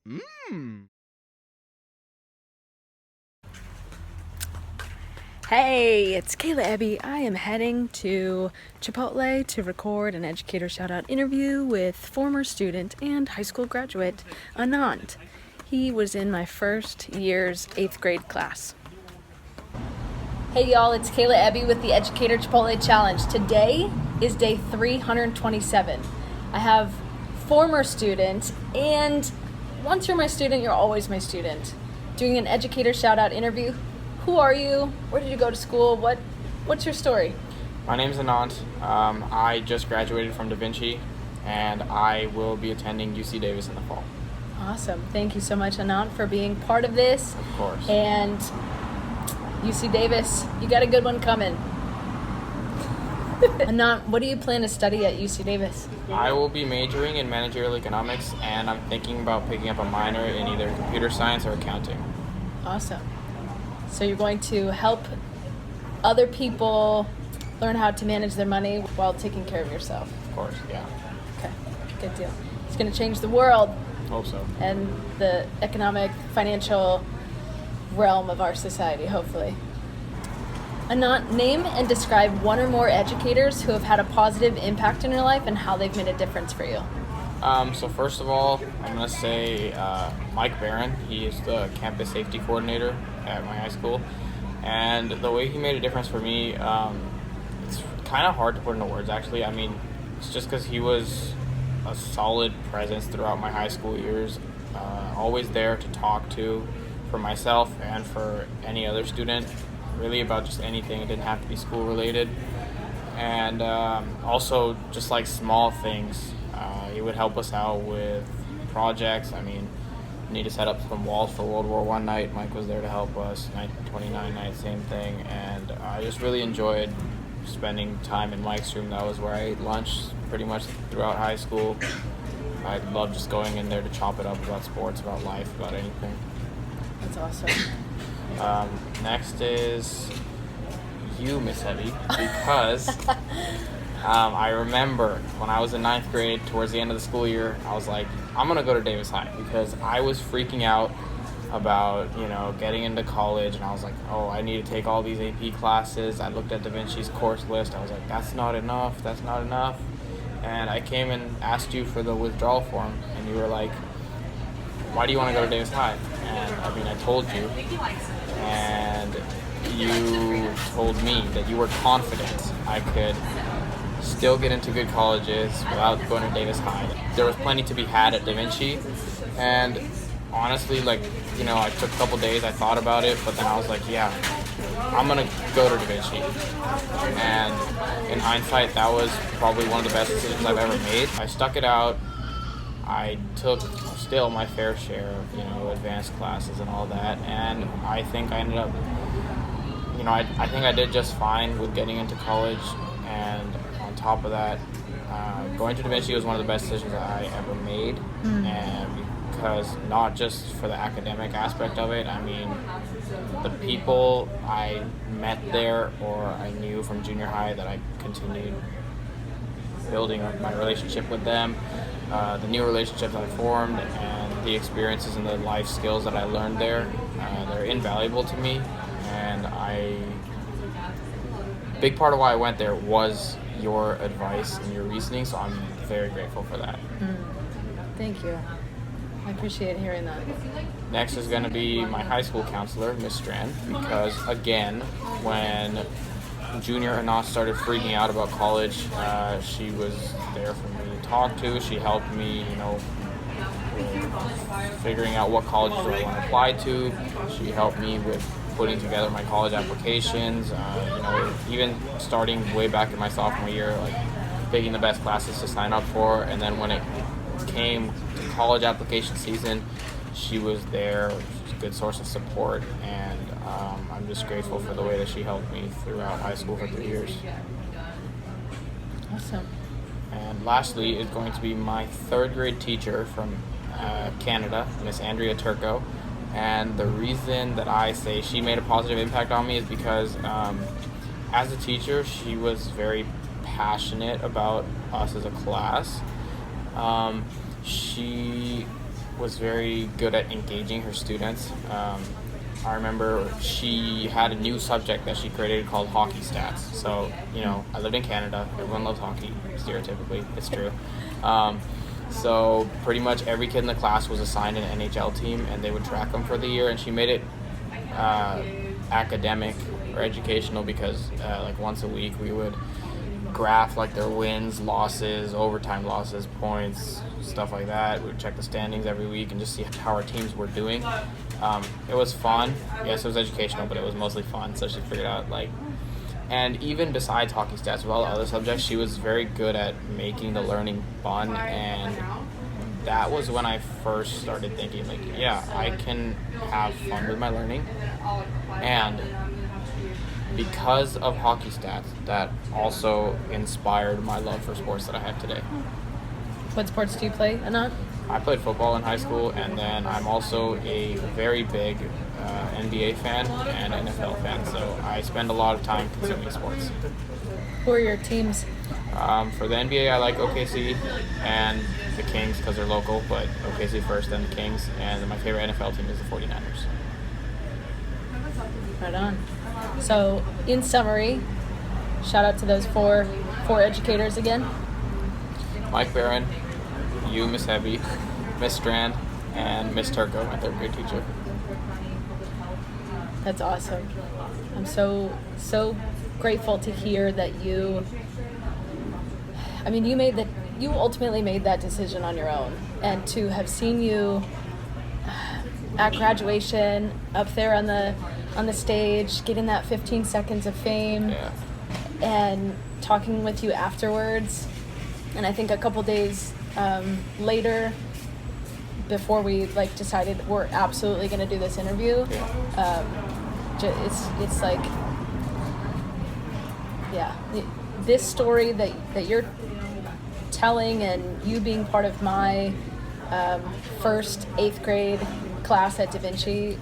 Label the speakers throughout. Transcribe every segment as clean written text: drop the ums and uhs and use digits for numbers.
Speaker 1: Mmm.
Speaker 2: Hey, it's Kayla Ebby. I am heading to Chipotle to record an Educator Shout Out interview with former student and high school graduate Anant. He was in my first year's 8th grade class. Hey y'all, it's Kayla Ebby with the Educator Chipotle Challenge. Today is day 327. I have former student, and once you're my student, you're always my student, doing an Educator Shout Out interview. Who are you? Where did you go to school? What's your story?
Speaker 3: My name's Anant. I just graduated from Vinci, and I will be attending UC Davis in the fall.
Speaker 2: Awesome. Thank you so much, Anant, for being part of this.
Speaker 3: Of course.
Speaker 2: And UC Davis, you got a good one coming. Anant, what do you plan to study at UC Davis?
Speaker 3: I will be majoring in managerial economics, and I'm thinking about picking up a minor in either computer science or accounting.
Speaker 2: Awesome. So you're going to help other people learn how to manage their money while taking care of yourself.
Speaker 3: Of course, yeah.
Speaker 2: Okay, good deal. It's going to change the world
Speaker 3: Hope so.
Speaker 2: and the economic, financial realm of our society, hopefully. Anant, name and describe one or more educators who have had a positive impact in your life and how they've made a difference for you.
Speaker 3: So first of all, I'm going to say Mike Barron. He is the campus safety coordinator at my high school. And the way he made a difference for me, it's kind of hard to put into words, actually. I mean, it's just because he was a solid presence throughout my high school years, always there to talk to for myself and for any other student, really about just anything. It didn't have to be school related. And also just like small things. He would help us out with projects. I mean, we need to set up some walls for World War I night. Mike was there to help us. 1929 night, same thing. And I just really enjoyed spending time in Mike's room. That was where I ate lunch pretty much throughout high school. I loved just going in there to chop it up about sports, about life, about anything.
Speaker 2: That's awesome.
Speaker 3: Next is you, Miss Evie, because I remember when I was in 9th grade, towards the end of the school year, I was like, I'm going to go to Davis High, because I was freaking out about, getting into college, and I was like, oh, I need to take all these AP classes. I looked at Da Vinci's course list. I was like, that's not enough. And I came and asked you for the withdrawal form, and you were like, why do you want to go to Davis High? And I told you, and you told me that you were confident I could still get into good colleges without going to Davis High. There was plenty to be had at Da Vinci, and honestly, I took a couple days, I thought about it, but then I was like, yeah, I'm gonna go to Da Vinci. And in hindsight, that was probably one of the best decisions I've ever made. I stuck it out. I took still my fair share of, advanced classes and all that, and I think I ended up, I think I did just fine with getting into college. And on top of that, going to Da Vinci was one of the best decisions I ever made. And because not just for the academic aspect of it, the people I met there or I knew from junior high that I continued building up my relationship with them, the new relationships I formed, and the experiences and the life skills that I learned there, they're invaluable to me. And big part of why I went there was your advice and your reasoning, so I'm very grateful for that.
Speaker 2: Thank you. I appreciate hearing that.
Speaker 3: Next is going to be my high school counselor, Miss Strand, because again, when junior Anant started freaking out about college, she was there for me to talk to. She helped me, with figuring out what colleges I want to apply to. She helped me with putting together my college applications, even starting way back in my sophomore year, picking the best classes to sign up for. And then when it came to college application season, she was there. She was a good source of support, and I'm just grateful for the way that she helped me throughout high school for 3 years.
Speaker 2: Awesome.
Speaker 3: And lastly is going to be my 3rd grade teacher from Canada, Miss Andrea Turco. And the reason that I say she made a positive impact on me is because as a teacher, she was very passionate about us as a class. She was very good at engaging her students. I remember she had a new subject that she created called hockey stats. So, I lived in Canada. Everyone loves hockey, stereotypically. It's true. So pretty much every kid in the class was assigned an NHL team, and they would track them for the year. And she made it academic or educational because like once a week we would graph like their wins, losses, overtime losses, points, stuff like that. We would check the standings every week and just see how our teams were doing. It was fun. Yes, it was educational, but it was mostly fun. So she figured out and even besides hockey stats, with all the other subjects, she was very good at making the learning fun. And that was when I first started thinking I can have fun with my learning. And because of hockey stats, that also inspired my love for sports that I have today.
Speaker 2: What sports do you play, Anant?
Speaker 3: I played football in high school, and then I'm also a very big NBA fan and NFL fan, so I spend a lot of time consuming sports.
Speaker 2: Who are your teams?
Speaker 3: For the NBA, I like OKC and the Kings because they're local, but OKC first, then the Kings, and my favorite NFL team is the 49ers.
Speaker 2: Right on. So, in summary, shout out to those four educators again.
Speaker 3: Mike Barron, you, Miss Hebby, Miss Strand, and Miss Turco, my third grade teacher.
Speaker 2: That's awesome. I'm so grateful to hear that you ultimately made that decision on your own, and to have seen you at graduation up there on the stage, getting that 15 seconds of fame,
Speaker 3: Yeah.
Speaker 2: and talking with you afterwards. And I think a couple days later, before we decided we're absolutely going to do this interview, it's like, yeah, this story that you're telling, and you being part of my first 8th grade class at Da Vinci,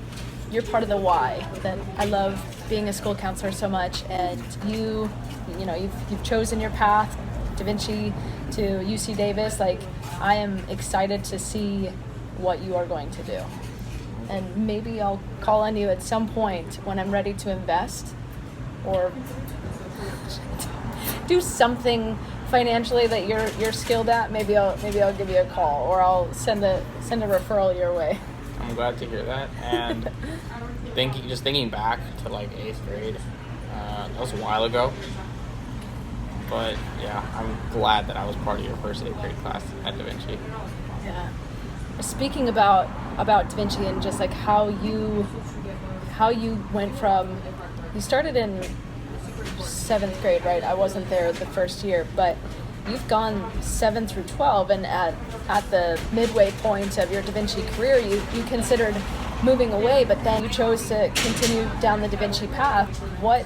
Speaker 2: you're part of the why that I love being a school counselor so much. And you've chosen your path, Da Vinci to UC Davis. I am excited to see what you are going to do, and maybe I'll call on you at some point when I'm ready to invest or do something financially that you're skilled at. Maybe I'll give you a call, or I'll send a referral your way.
Speaker 3: I'm glad to hear that. And thinking back to 8th grade, that was a while ago. But yeah, I'm glad that I was part of your first 8th grade class at Da Vinci.
Speaker 2: Yeah. Speaking about Da Vinci and just how you went from, you started in 7th grade, right? I wasn't there the first year, but you've gone 7 through 12, and at the midway point of your Da Vinci career, you considered moving away, but then you chose to continue down the Da Vinci path. What,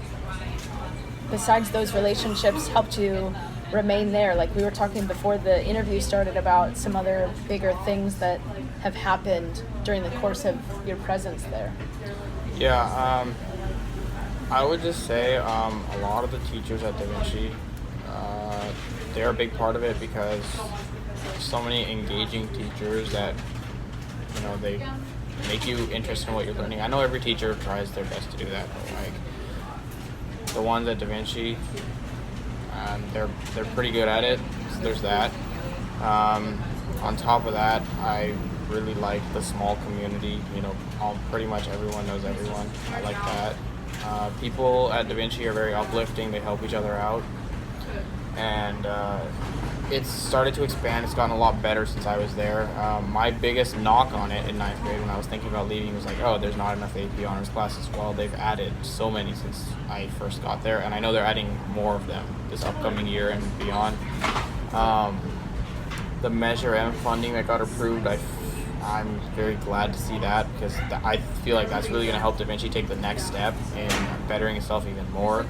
Speaker 2: besides those relationships, helped you remain there? We were talking before the interview started about some other bigger things that have happened during the course of your presence there.
Speaker 3: Yeah, I would just say a lot of the teachers at Da Vinci, they're a big part of it, because so many engaging teachers that, they make you interested in what you're learning. I know every teacher tries their best to do that, but the ones at Da Vinci, they're pretty good at it. So there's that. On top of that, I really like the small community. Pretty much everyone knows everyone. I like that. People at Da Vinci are very uplifting. They help each other out, and it's started to expand. It's gotten a lot better since I was there. My biggest knock on it in 9th grade when I was thinking about leaving was there's not enough AP honors classes. Well, they've added so many since I first got there, and I know they're adding more of them this upcoming year and beyond. The Measure M funding that got approved, I'm very glad to see that, because I feel like that's really going to help Da Vinci take the next step in bettering itself even more.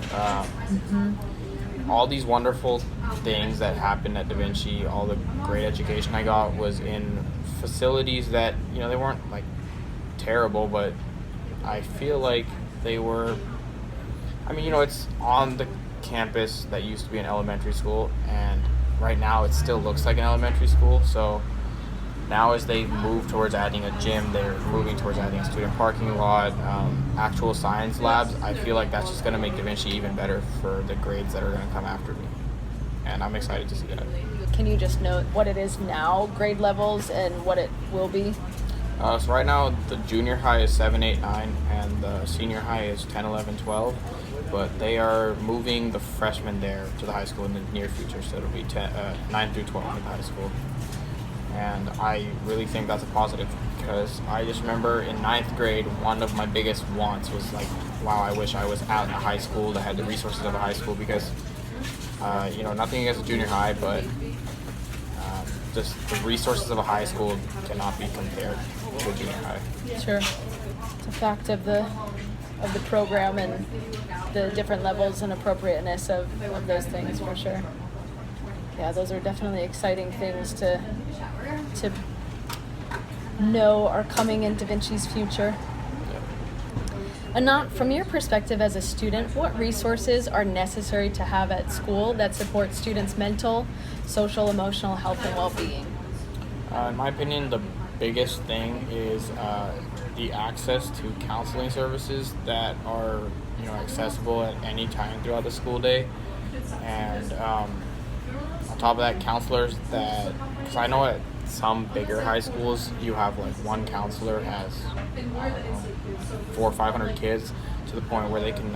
Speaker 3: All these wonderful things that happened at Da Vinci, all the great education I got was in facilities that, they weren't terrible, but I feel like they were, it's on the campus that used to be an elementary school, and right now it still looks like an elementary school. So now as they move towards adding a gym, they're moving towards adding a student parking lot, actual science labs. I feel like that's just going to make Da Vinci even better for the grades that are going to come after me. And I'm excited to see that.
Speaker 2: Can you just note what it is now, grade levels, and what it will be?
Speaker 3: So right now, the junior high is 7, 8, 9, and the senior high is 10, 11, 12. But they are moving the freshmen there to the high school in the near future, so it'll be 9 through 12 in the high school. And I really think that's a positive, because I just remember in 9th grade, one of my biggest wants was like, wow, I wish I was at a high school that had the resources of a high school, because, nothing against a junior high, but just the resources of a high school cannot be compared to a junior high.
Speaker 2: Sure. It's a fact of the program and the different levels and appropriateness of those things, for sure. Yeah, those are definitely exciting things to know are coming in Da Vinci's future. Anant, from your perspective as a student, what resources are necessary to have at school that support students' mental, social, emotional health and well-being?
Speaker 3: In my opinion, the biggest thing is the access to counseling services that are accessible at any time throughout the school day, and on top of that, counselors that, because I know at some bigger high schools you have like one counselor has 400 or 500 kids, to the point where they can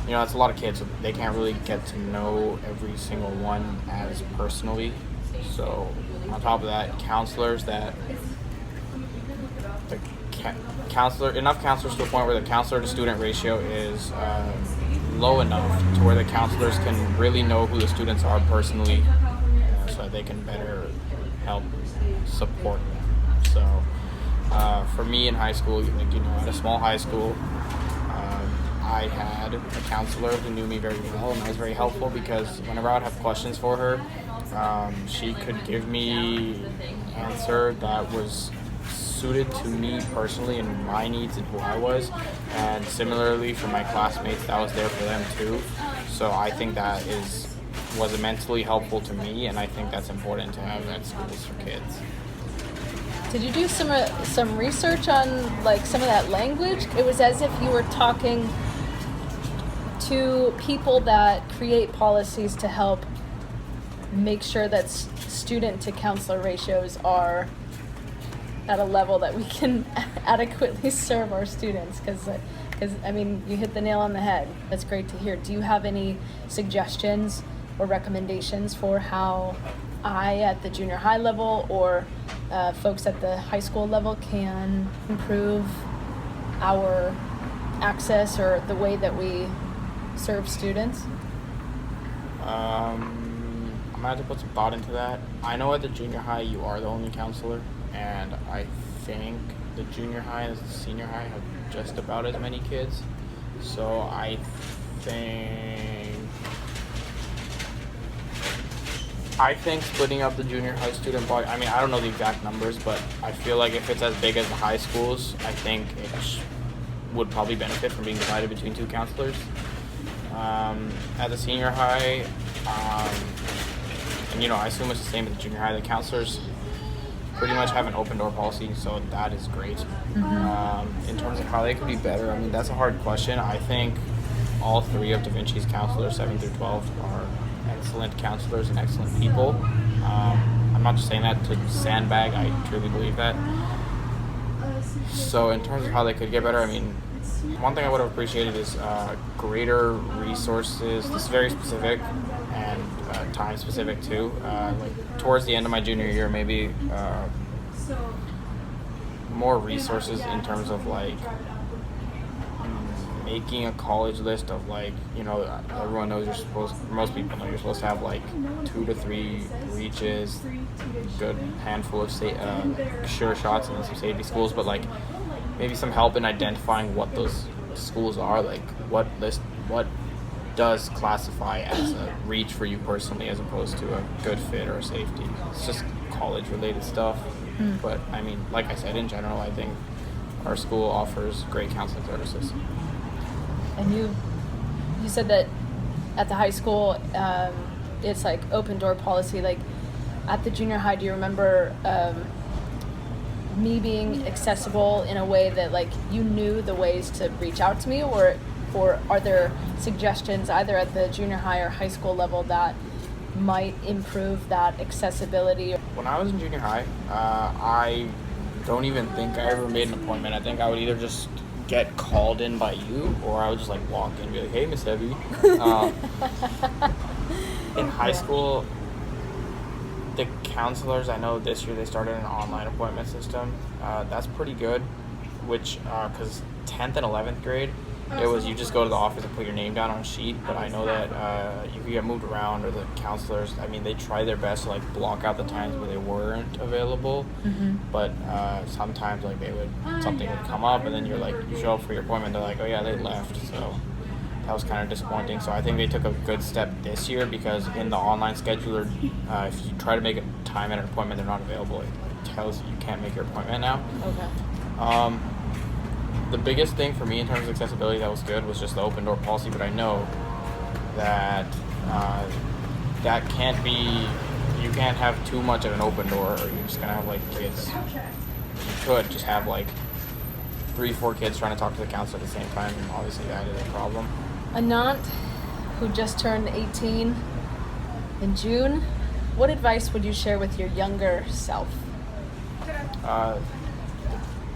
Speaker 3: that's a lot of kids, so they can't really get to know every single one as personally. So on top of that, counselors that enough counselors to the point where the counselor to student ratio is low enough to where the counselors can really know who the students are personally, so that they can better help support them. So for me in high school, at a small high school, I had a counselor who knew me very well, and that was very helpful, because whenever I would have questions for her, she could give me an answer that was suited to me personally and my needs and who I was, and similarly for my classmates, that was there for them too. So I think that was immensely helpful to me, and I think that's important to have at schools for kids.
Speaker 2: Did you do some research on like some of that language? It was as if you were talking to people that create policies to help make sure that student to counselor ratios are at a level that we can adequately serve our students, because I mean, you hit the nail on the head. That's great to hear. Do you have any suggestions or recommendations for how I at the junior high level or folks at the high school level can improve our access or the way that we serve students?
Speaker 3: I'm gonna have to put some thought into that. I know at the junior high you are the only counselor, and I think the junior high and the senior high have just about as many kids. So I think splitting up the junior high student body, I mean, I don't know the exact numbers, but I feel like if it's as big as the high schools, I think it would probably benefit from being divided between two counselors. At the senior high, and I assume it's the same at the junior high, the counselors pretty much have an open door policy, so that is great. Mm-hmm. In terms of how they could be better, I mean, that's a hard question. I think all three of Da Vinci's counselors, 7 through 12, are excellent counselors and excellent people. I'm not just saying that to sandbag, I truly believe that. So in terms of how they could get better, I mean, one thing I would have appreciated is greater resources. This is very specific and time specific too. Like towards the end of my junior year, maybe more resources in terms of like making a college list of like, everyone knows most people know you're supposed to have like 2 to 3 reaches, good handful of sure shots, and then some safety schools, but like maybe some help in identifying what those schools are, like what does classify as a reach for you personally as opposed to a good fit or a safety. It's just college related stuff. But I mean, like I said, in general, I think our school offers great counseling services.
Speaker 2: And you said that at the high school, it's like open door policy. Like, at the junior high, do you remember me being accessible in a way that like you knew the ways to reach out to me, or are there suggestions either at the junior high or high school level that might improve that accessibility?
Speaker 3: When I was in junior high, I don't even think I ever made an appointment. I think I would either just get called in by you, or I would just like walk in and be like, "Hey, Miss Evie." In high school, the counselors, I know this year they started an online appointment system. That's pretty good, which, because 10th and 11th grade, it was you just go to the office and put your name down on a sheet, but I know that you could get moved around, or the counselors, I mean, they try their best to like block out the times where they weren't available, but sometimes like something would come up, and then you're like, you show up for your appointment, they're like, oh yeah, they left, so that was kind of disappointing. So I think they took a good step this year, because in the online scheduler, if you try to make a time at an appointment, they're not available. It like tells you can't make your appointment now.
Speaker 2: Okay.
Speaker 3: The biggest thing for me in terms of accessibility that was good was just the open door policy, but I know that that can't be, you can't have too much of an open door, or you're just gonna have like kids. You could just have like 3-4 kids trying to talk to the counselor at the same time, and obviously that is a problem.
Speaker 2: Anant, who just turned 18 in June, what advice would you share with your younger self?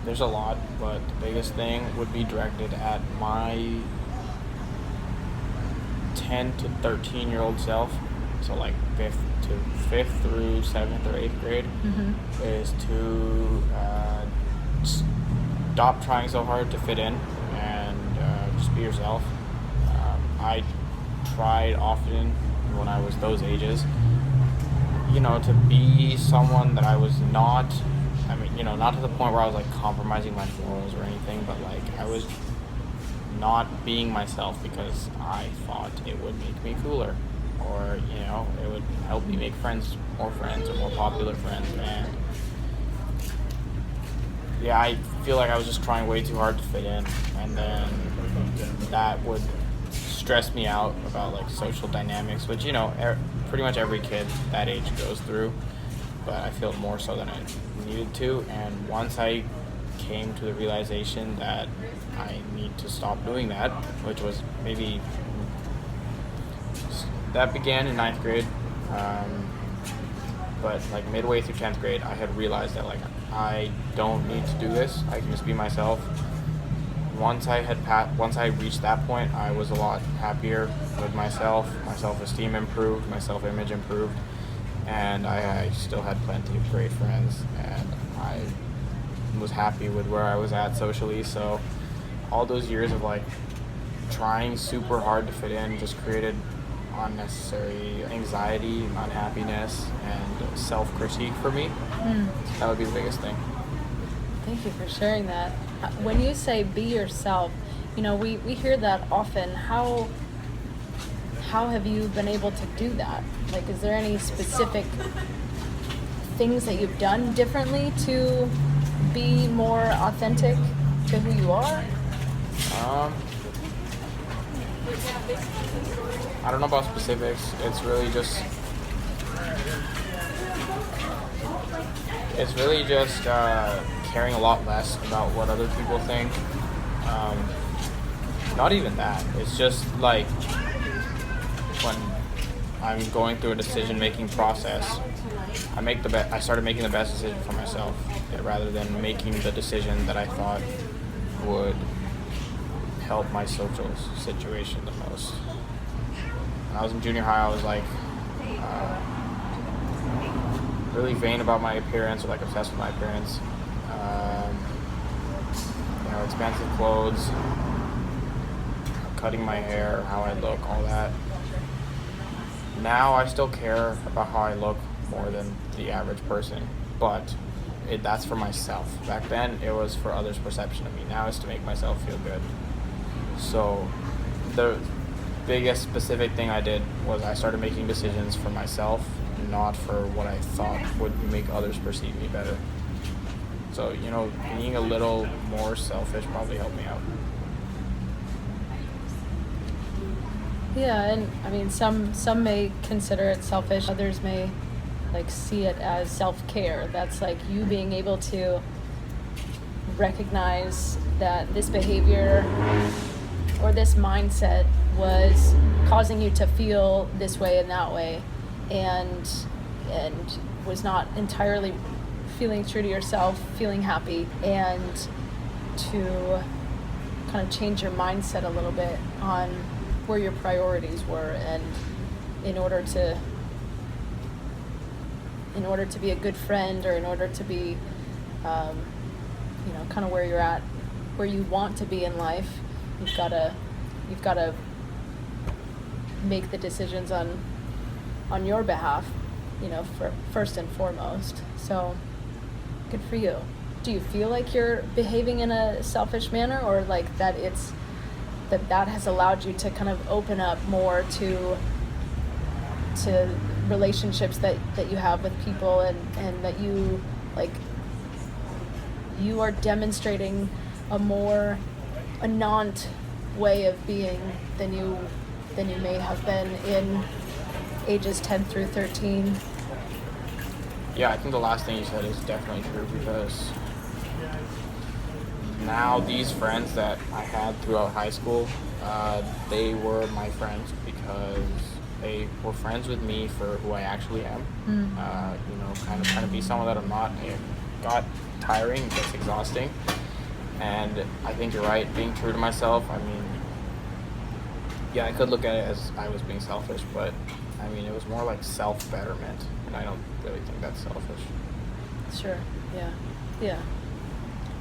Speaker 3: There's a lot, but the biggest thing would be directed at my 10 to 13-year-old self, so like 5th through 7th or 8th grade, is to stop trying so hard to fit in, and just be yourself. I tried often when I was those ages, to be someone that I was not. I mean, not to the point where I was like compromising my morals or anything, but like I was not being myself because I thought it would make me cooler, or it would help me make more friends or more popular friends. And yeah, I feel like I was just trying way too hard to fit in, and then that would stress me out about like social dynamics, which pretty much every kid that age goes through, but I feel more so than I needed to. And once I came to the realization that I need to stop doing that, which was that began in 9th grade, but like midway through 10th grade, I had realized that like I don't need to do this. I can just be myself. Once I reached that point, I was a lot happier with myself. My self-esteem improved, my self-image improved, and I still had plenty of great friends, and I was happy with where I was at socially. So all those years of like trying super hard to fit in just created unnecessary anxiety, unhappiness, and self-critique for me. That would be the biggest thing.
Speaker 2: Thank you for sharing that. When you say be yourself, we hear that often. How have you been able to do that? Like, is there any specific things that you've done differently to be more authentic to who you are?
Speaker 3: I don't know about specifics. It's really just caring a lot less about what other people think. Not even that. It's just like when I'm going through a decision-making process, I started making the best decision for myself, rather than making the decision that I thought would help my social situation the most. When I was in junior high, I was like really vain about my appearance, or like obsessed with my appearance. Expensive clothes, cutting my hair, how I look, all that. Now I still care about how I look more than the average person, but that's for myself. Back then, it was for others' perception of me. Now it's to make myself feel good. So the biggest specific thing I did was I started making decisions for myself, not for what I thought would make others perceive me better. So, being a little more selfish probably helped me out.
Speaker 2: Yeah, and I mean, some may consider it selfish. Others may like see it as self-care. That's like you being able to recognize that this behavior or this mindset was causing you to feel this way and that way, and was not entirely feeling true to yourself, feeling happy, and to kind of change your mindset a little bit on where your priorities were, and in order to be a good friend, or in order to be kind of where you're at, where you want to be in life, you've got to make the decisions on your behalf, for first and foremost. So good for you. Do you feel like you're behaving in a selfish manner, or like that that has allowed you to kind of open up more to relationships that you have with people, and that you are demonstrating a more Anant way of being than you may have been in ages 10 through 13?
Speaker 3: Yeah, I think the last thing you said is definitely true, because now these friends that I had throughout high school, they were my friends because they were friends with me for who I actually am. Kind of trying to be someone that I'm not. It got tiring, it gets exhausting, and I think you're right, being true to myself. I mean, yeah, I could look at it as I was being selfish, but I mean, it was more like self-betterment, and I don't really think that's selfish.
Speaker 2: Sure, yeah,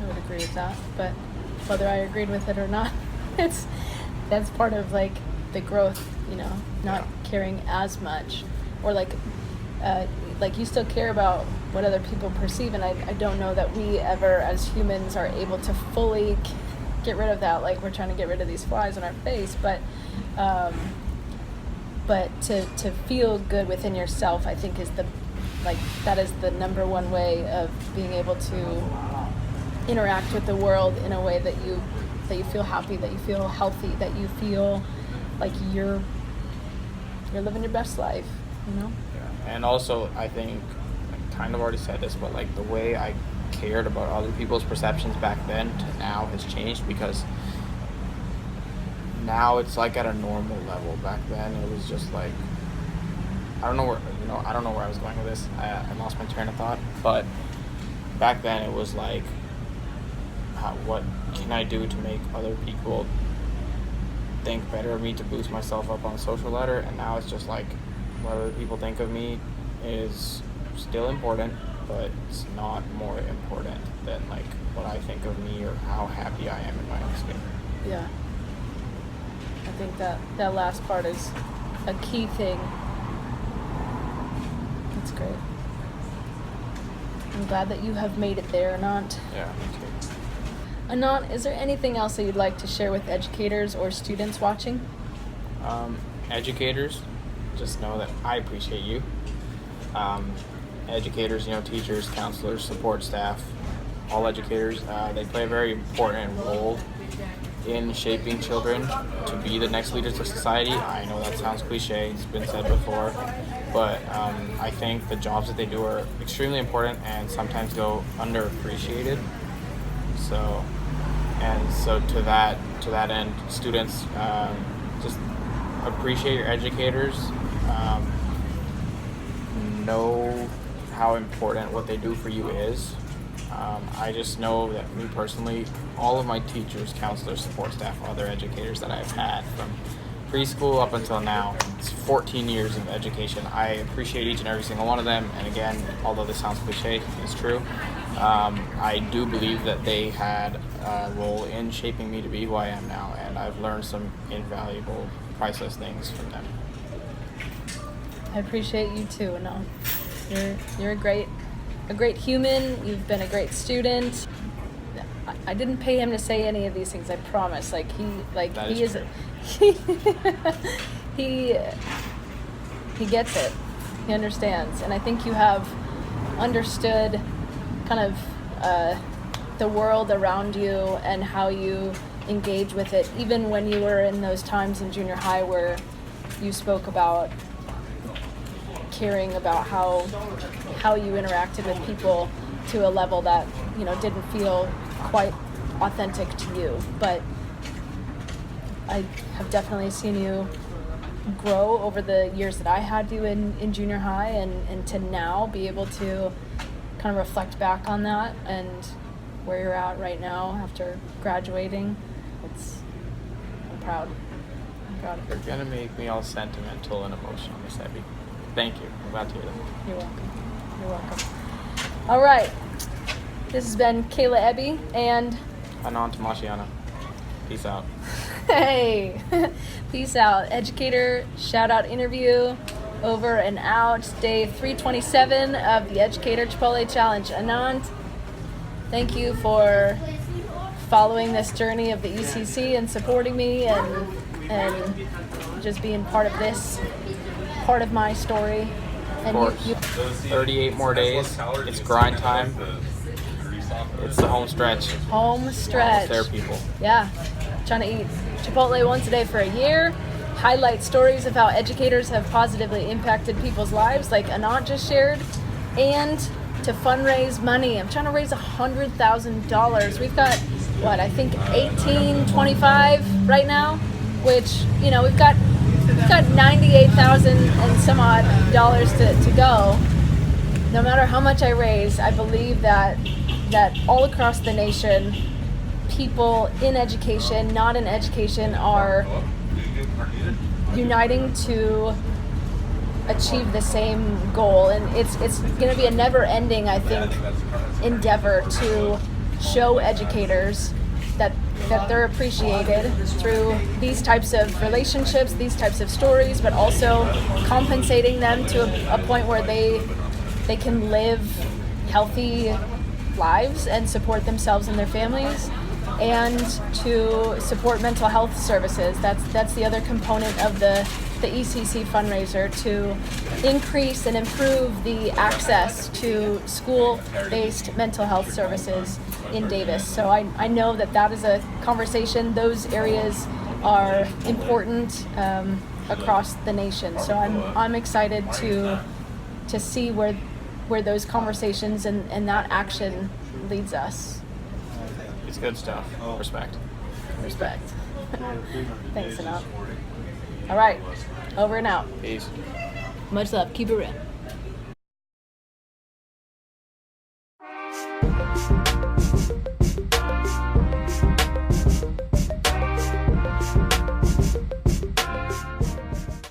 Speaker 2: I would agree with that, but whether I agreed with it or not, that's part of like the growth, not caring as much, or like you still care about what other people perceive, and I don't know that we ever as humans are able to fully get rid of that, like we're trying to get rid of these flies on our face, but to feel good within yourself, I think that is the number one way of being able to interact with the world in a way that you feel happy, that you feel healthy, that you feel like you're living your best life, Yeah.
Speaker 3: And also, I think, I kind of already said this, but like the way I cared about other people's perceptions back then to now has changed, because now it's like at a normal level. Back then it was just like, I don't know where I was going with this. I lost my train of thought, but back then it was like, what can I do to make other people think better of me, to boost myself up on the social ladder? And now it's just like, what other people think of me is still important, but it's not more important than like what I think of me or how happy I am in my own skin.
Speaker 2: Yeah, I think that last part is a key thing. That's great. I'm glad that you have made it there, Anant.
Speaker 3: Yeah, me too.
Speaker 2: Anant, is there anything else that you'd like to share with educators or students watching?
Speaker 3: Educators, just know that I appreciate you. Educators, teachers, counselors, support staff, all educators, they play a very important role in shaping children to be the next leaders of society. I know that sounds cliche, it's been said before, but I think the jobs that they do are extremely important and sometimes go underappreciated. So to that end, students, just appreciate your educators, know how important what they do for you is. I just know that me personally, all of my teachers, counselors, support staff, other educators that I've had from preschool up until now, it's 14 years of education. I appreciate each and every single one of them. And again, although this sounds cliche, it's true. I do believe that they had a role in shaping me to be who I am now, and I've learned some invaluable, priceless things from them.
Speaker 2: I appreciate you too, Anant. You're a great human. You've been a great student. I didn't pay him to say any of these things, I promise. He gets it. He understands. And I think you have understood kind of the world around you and how you engage with it, even when you were in those times in junior high where you spoke about caring about how you interacted with people to a level that, you know, didn't feel quite authentic to you. But I have definitely seen you grow over the years that I had you in junior high, and to now be able to kind of reflect back on that and where you're at right now after graduating. I'm proud. I'm proud of you.
Speaker 3: You're gonna make me all sentimental and emotional, Miss Abby. Thank you. I'm glad to hear that.
Speaker 2: You're welcome. You're welcome. All right. This has been Kayla Ebby and
Speaker 3: Anant Mashiana. Peace out.
Speaker 2: hey, peace out. Educator Shout Out Interview over and out. Day 327 of the Educator Chipotle Challenge. Anant, thank you for following this journey of the ECC and supporting me and just being part of this part of my story. And
Speaker 3: Of course. 38 more days. It's grind time. It's the home stretch.
Speaker 2: Home stretch.
Speaker 3: Almost there, people.
Speaker 2: Yeah. Trying to eat Chipotle once a day for a year. Highlight stories of how educators have positively impacted people's lives, like Anant just shared. And to fundraise money. I'm trying to raise $100,000. We've got, I think 1825 right now, which, you know, we've got 98,000 and some odd dollars to go. No matter how much I raise, I believe that all across the nation, people in education, not in education, are uniting to achieve the same goal. And it's going to be a never-ending, I think, endeavor to show educators that they're appreciated through these types of relationships, these types of stories, but also compensating them to a point where they can live healthy lives and support themselves and their families, and to support mental health services. That's the other component of the ECC fundraiser, to increase and improve the access to school-based mental health services in Davis. So I know that is a conversation. Those areas are important across the nation. So I'm excited to see where those conversations and that action leads us.
Speaker 3: It's good stuff. Respect.
Speaker 2: Thanks, Anant. All right, over and out.
Speaker 3: Peace.
Speaker 2: Much love. Keep it real.